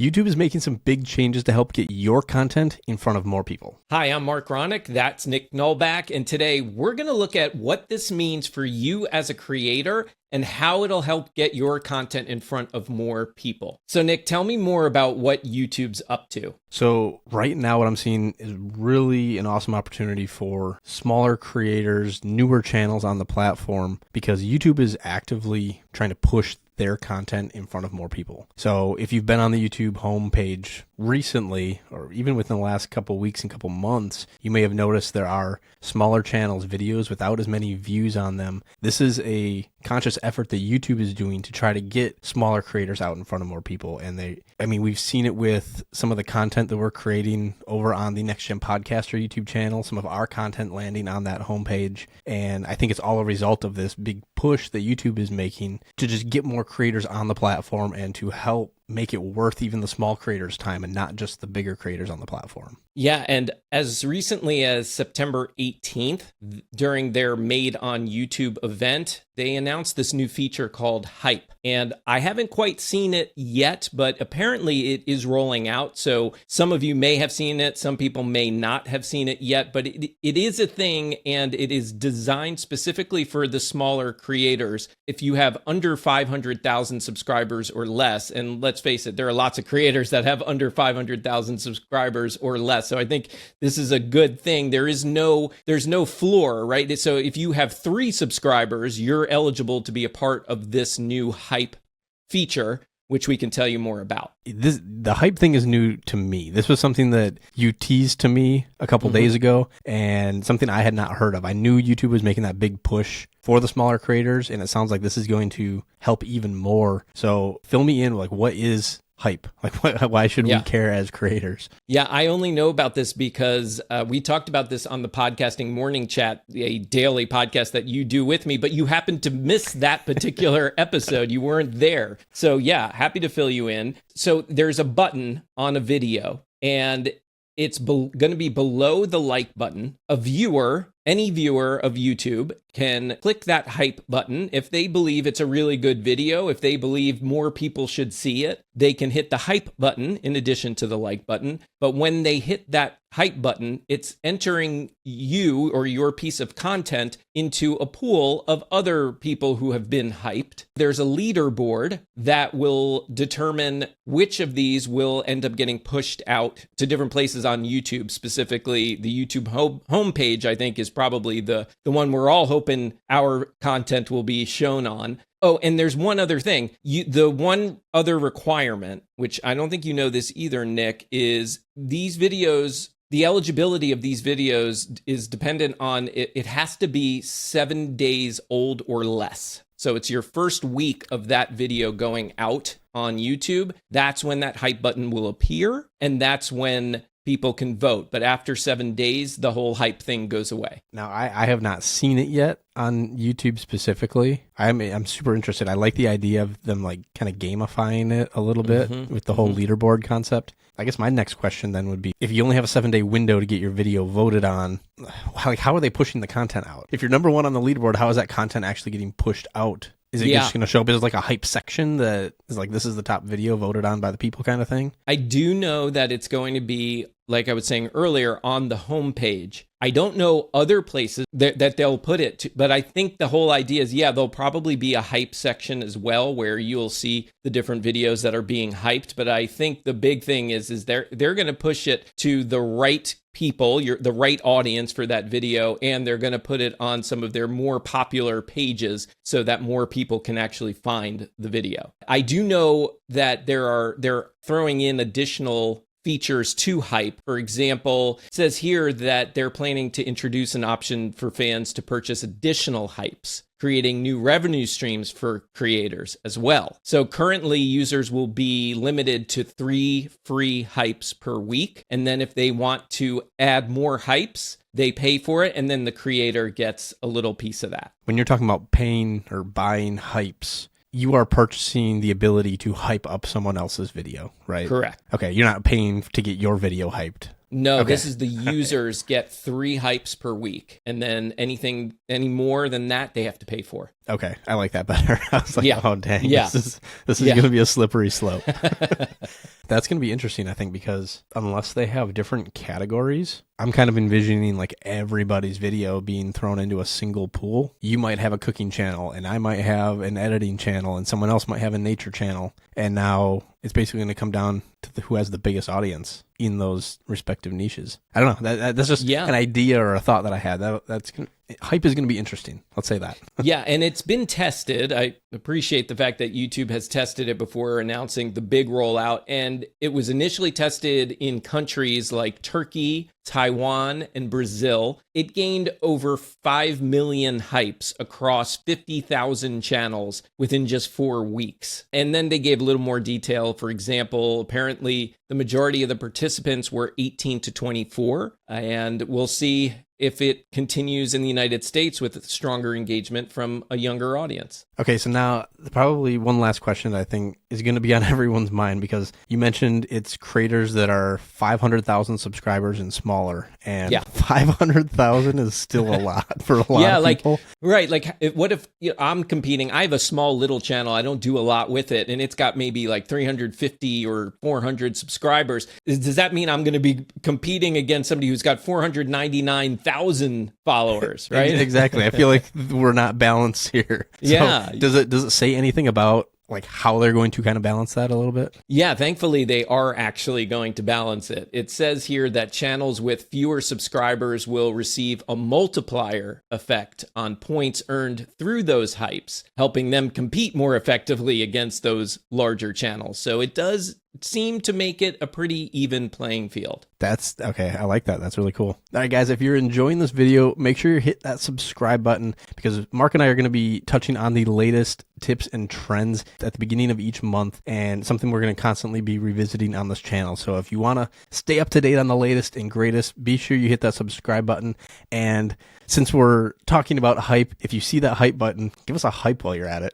YouTube is making some big changes to help get your content in front of more people. Hi, I'm Marc Ronick. That's Nick Nalbach. And today we're going to look at what this means for you as a creator and how it'll help get your content in front of more people. So Nick, tell me more about what YouTube's up to. So right now what I'm seeing is really an awesome opportunity for smaller creators, newer channels on the platform, because YouTube is actively trying to push their content in front of more people. So if you've been on the YouTube homepage recently, or even within the last couple weeks and couple months, you may have noticed there are smaller channels, videos without as many views on them. This is a conscious effort that YouTube is doing to try to get smaller creators out in front of more people. And we've seen it with some of the content that we're creating over on the Next Gen Podcaster YouTube channel, some of our content landing on that homepage. And I think it's all a result of this big push that YouTube is making to just get more creators on the platform and to help make it worth even the small creators' time and not just the bigger creators on the platform. Yeah, and as recently as September 18th, during their Made on YouTube event, they announced this new feature called Hype. And I haven't quite seen it yet, but apparently it is rolling out. So some of you may have seen it, some people may not have seen it yet, but it is a thing, and it is designed specifically for the smaller creators. If you have under 500,000 subscribers or less, and let's face it, there are lots of creators that have under 500,000 subscribers or less. So I think this is a good thing. There's no floor, right? So if you have 3 subscribers, you're eligible to be a part of this new Hype feature, which we can tell you more about. The Hype thing is new to me. This was something that you teased to me a couple days ago, and something I had not heard of. I knew YouTube was making that big push for the smaller creators, and it sounds like this is going to help even more. So fill me in, like, what is Hype? Like, why should we care as creators? Yeah, I only know about this because we talked about this on the Podcasting Morning Chat, a daily podcast that you do with me, but you happened to miss that particular episode. You weren't there. So yeah, happy to fill you in. So there's a button on a video, and it's going to be below the like button. Any viewer of YouTube can click that Hype button. If they believe it's a really good video, if they believe more people should see it, they can hit the Hype button in addition to the like button. But when they hit that Hype button, it's entering you or your piece of content into a pool of other people who have been hyped. There's a leaderboard that will determine which of these will end up getting pushed out to different places on YouTube. Specifically, the YouTube homepage, I think, is probably the one we're all hoping our content will be shown on. Oh, and there's one other thing. The one other requirement, which I don't think you know this either, Nick, is these videos, the eligibility of these videos is dependent on it has to be 7 days old or less. So it's your first week of that video going out on YouTube. That's when that Hype button will appear, and that's when people can vote. But after 7 days, the whole Hype thing goes away. Now, I have not seen it yet on YouTube specifically. I'm super interested. I like the idea of them like kind of gamifying it a little bit with the whole leaderboard concept. I guess my next question then would be, if you only have a 7-day window to get your video voted on, how are they pushing the content out? If you're number 1 on the leaderboard, how is that content actually getting pushed out? Is it just going to show up as like a hype section that is like, this is the top video voted on by the people kind of thing? I do know that it's going to be, like I was saying earlier, on the homepage. I don't know other places that they'll put it to, but I think the whole idea is, there'll probably be a hype section as well where you'll see the different videos that are being hyped. But I think the big thing is they're going to push it to the right people, the right audience for that video, and they're going to put it on some of their more popular pages so that more people can actually find the video. I do know that they're throwing in additional features to Hype. For example, it says here that they're planning to introduce an option for fans to purchase additional hypes, creating new revenue streams for creators as well. So currently, users will be limited to 3 free hypes per week. And then if they want to add more hypes, they pay for it, and then the creator gets a little piece of that. When you're talking about paying or buying hypes, you are purchasing the ability to hype up someone else's video, right? Correct. Okay, you're not paying to get your video hyped. No, Okay. this is the users get 3 hypes per week. And then any more than that, they have to pay for. Okay, I like that better. I was like, oh, dang, this is going to be a slippery slope. That's going to be interesting, I think, because unless they have different categories, I'm kind of envisioning like everybody's video being thrown into a single pool. You might have a cooking channel, and I might have an editing channel, and someone else might have a nature channel. And now it's basically going to come down to who has the biggest audience in those respective niches. I don't know. That's just an idea or a thought that I had. Hype is going to be interesting. Let's say that. Yeah, and it's been tested. I appreciate the fact that YouTube has tested it before announcing the big rollout. And it was initially tested in countries like Turkey, Taiwan, and Brazil. It gained over 5 million hypes across 50,000 channels within just 4 weeks. And then they gave a little more detail. For example, apparently the majority of the participants were 18 to 24. And we'll see if it continues in the United States with stronger engagement from a younger audience. Okay, so now probably one last question that I think is going to be on everyone's mind, because you mentioned it's creators that are 500,000 subscribers and smaller, and 500,000 is still a lot for a lot of people. What if I'm competing? I have a small little channel. I don't do a lot with it, and it's got maybe like 350 or 400 subscribers. Does that mean I'm going to be competing against somebody who's got 499,000 followers, right? Exactly. I feel like we're not balanced here. Yeah. So does it say anything about like how they're going to kind of balance that a little bit? Yeah, thankfully they are actually going to balance it. It says here that channels with fewer subscribers will receive a multiplier effect on points earned through those hypes, helping them compete more effectively against those larger channels. So it does seem to make it a pretty even playing field. That's okay. I like that. That's really cool. All right, guys, if you're enjoying this video, make sure you hit that subscribe button, because Mark and I are going to be touching on the latest tips and trends at the beginning of each month, and something we're going to constantly be revisiting on this channel. So if you want to stay up to date on the latest and greatest, be sure you hit that subscribe button. And since we're talking about hype, if you see that hype button, give us a hype while you're at it.